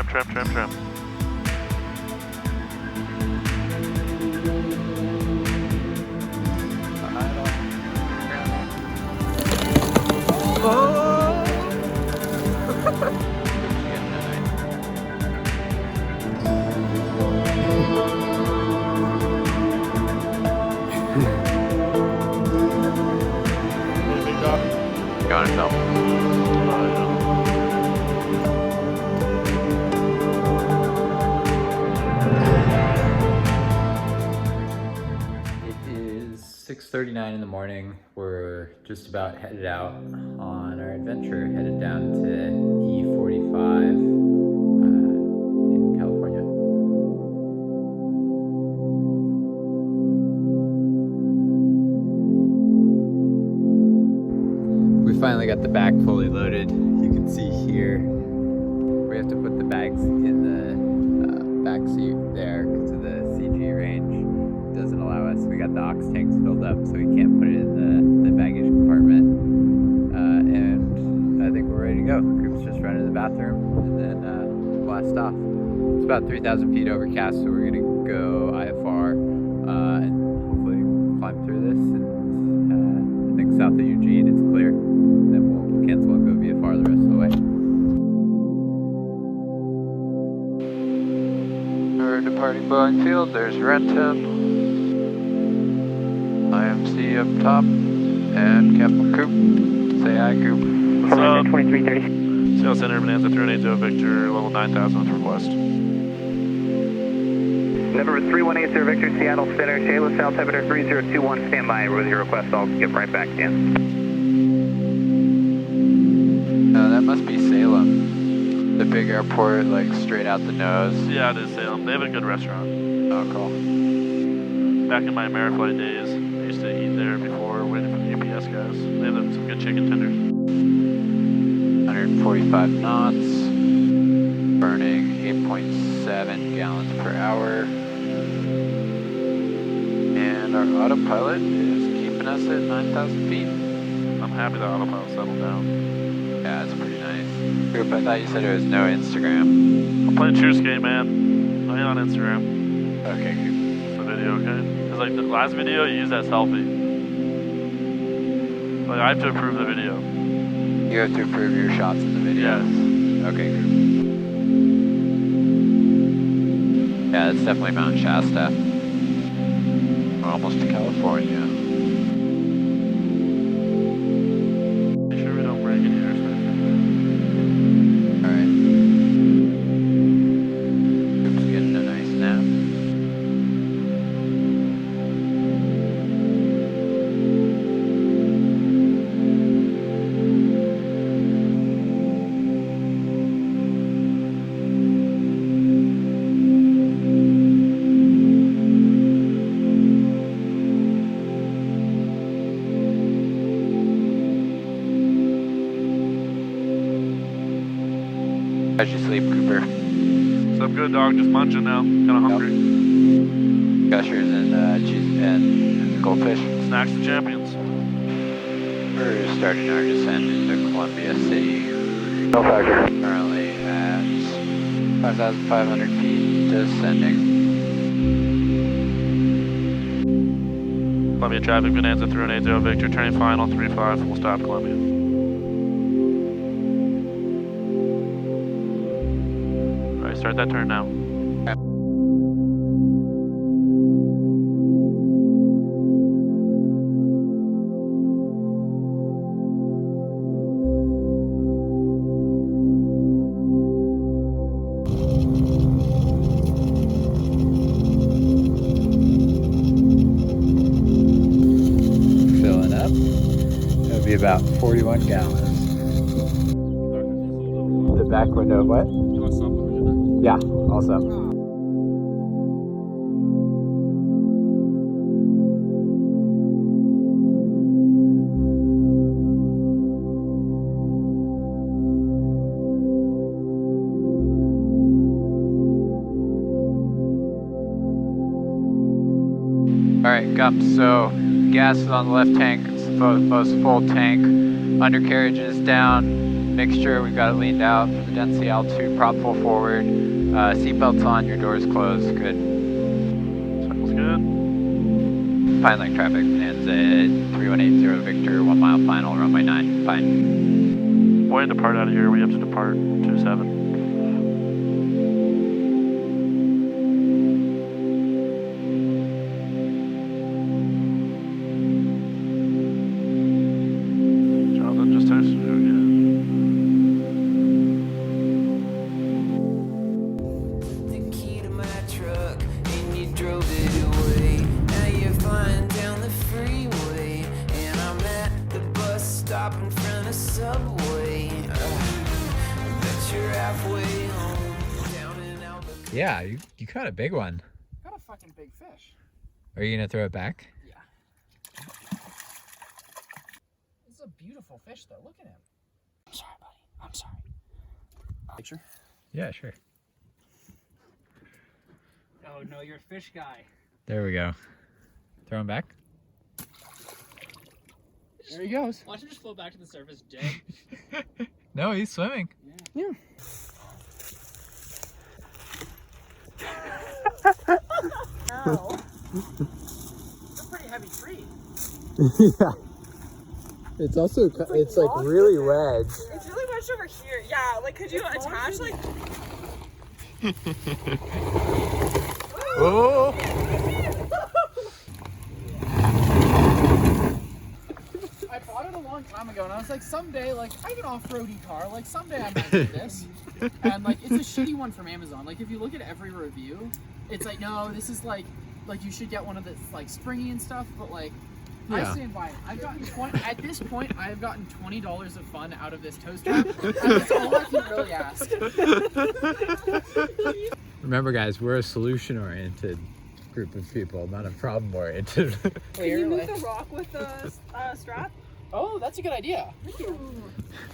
Trim. Got himself. It is 6:39 in the morning. We're just about headed out on our adventure, headed down to E45 in California. We finally got the back fully loaded. You can see here, we have to put the bags in the back seat there because of the CG range. It doesn't allow us. We got the ox tanks filled up, so we can't put it in the baggage compartment. And I think we're ready to go. Group's just running to the bathroom and then blast off. It's about 3,000 feet overcast, so we're gonna go IFR and hopefully climb through this. And I think south of Eugene it's clear. Then we'll cancel and go VFR the rest of the way. We're departing Boeing Field. There's Renton, IMC up top, and Captain Coop. Say hi, Coop. What's up? 2330. Sail Center, bonanza 380 Victor, level 9,000 with request. Number 3180 Victor, Seattle Center, Shayla, South Temperature 3021, stand by with your request. I'll get right back to you. That must be Salem. The big airport, like straight out the nose. Yeah, it is Salem. They have a good restaurant. Oh, cool. Back in my Ameriflight days, I used to eat there before waiting for the UPS guys. They have some good chicken tenders. 145 knots, burning 8.7 gallons per hour. And our autopilot is keeping us at 9,000 feet. I'm happy that autopilot settled down. Yeah, it's pretty nice. Group, I thought you said it was no Instagram. I'm playing True Skate, man. I ain't on Instagram. Okay, good. It's a video, okay? Because like the last video, you used that selfie. Like I have to approve the video. You have to approve your shots in the video? Yes. Okay, good. Yeah, it's definitely Mount Shasta. We're almost to California. Make sure we don't break any airspace. Alright. Group's getting a nice nap. How'd you sleep, Cooper? What's up, good dog? Just munching now. Kinda hungry. Gushers and cheese and goldfish. Snacks to champions. We're starting our descent into Columbia City. No factor. Currently at 5,500 feet, descending. Columbia traffic, bonanza 3180 Victor, turning final 35, we'll stop Columbia. Alright, start that turn now. Filling up. It'll be about 41 gallons. The back window, what? Yeah, also. Alright, Gump, so gas is on the left tank, it's the most full tank. Undercarriage is down. mixture. We've got it leaned out for the density altitude, prop full forward. Seatbelts on, your doors closed. Good. Sounds good. Pine Lake traffic, bonanza 3180 Victor, 1 mile final, runway 9. Fine. Way to depart out of here. We have to depart 27. Jonathan just texted you again. The key to my truck, and you drove it away. Now you're flying down the freeway, and I'm at the bus stop in front of Subway. Bet you're halfway home, down in Albuquerque. Yeah, you caught a big one. Got a fucking big fish. Are you gonna throw it back? Yeah. This is a beautiful fish, though. Look at him. I'm sorry, buddy. I'm sorry. Picture? Yeah, sure. Oh, no, you're a fish guy. There we go. Throw him back. There he goes. Watch him just float back to the surface dead. No, he's swimming. Yeah. Ow. It's a pretty heavy tree. Yeah. It's also, it's like really wedged. It's really much over here. Yeah, like could you attach like Oh! I bought it a long time ago, and I was like, someday, like, I have an off-roady car. Like, someday I might do this. And, like, it's a shitty one from Amazon. Like, if you look at every review, it's like, no, this is, like you should get one of that's, like, springy and stuff. But, like, I Yeah. stand by it. I've gotten at this point, I have gotten $20 of fun out of this tow strap. And that's all I can really ask. Remember, guys, we're a solution-oriented group of people, not a problem-oriented. can you move the rock with the strap? Oh, that's a good idea.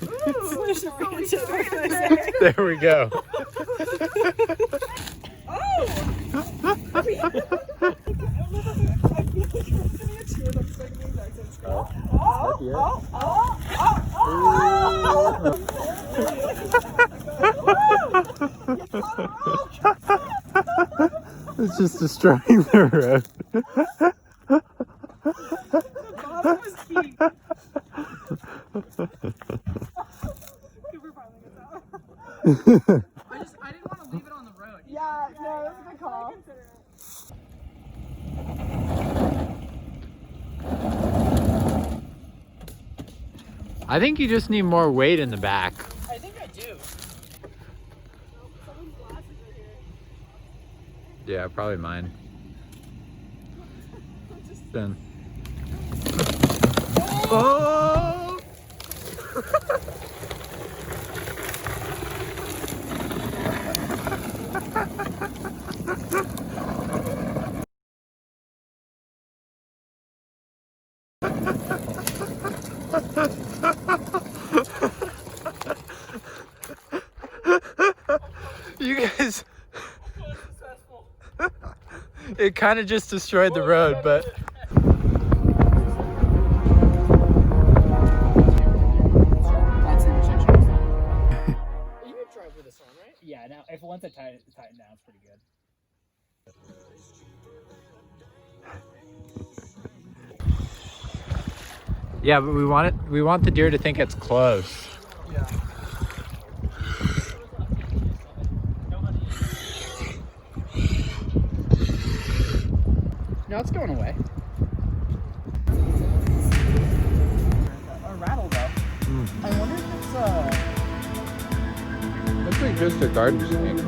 Solution oriented. There we go. Oh! It's just destroying the road. Bottom was key. I didn't want to leave it on the road. Yeah, no, that's a good call. I think you just need more weight in the back. I think I do. Someone's glasses are here. Yeah, probably mine. Then. Oh! You guys, it kind of just destroyed the road, but That's the intersection. You could drive with this on, right? Yeah, now if once it tighten down, it's pretty good. yeah, but we want the deer to think it's close. Yeah. No, it's going away. A rattle though. I wonder if it's Looks like just a garden snake.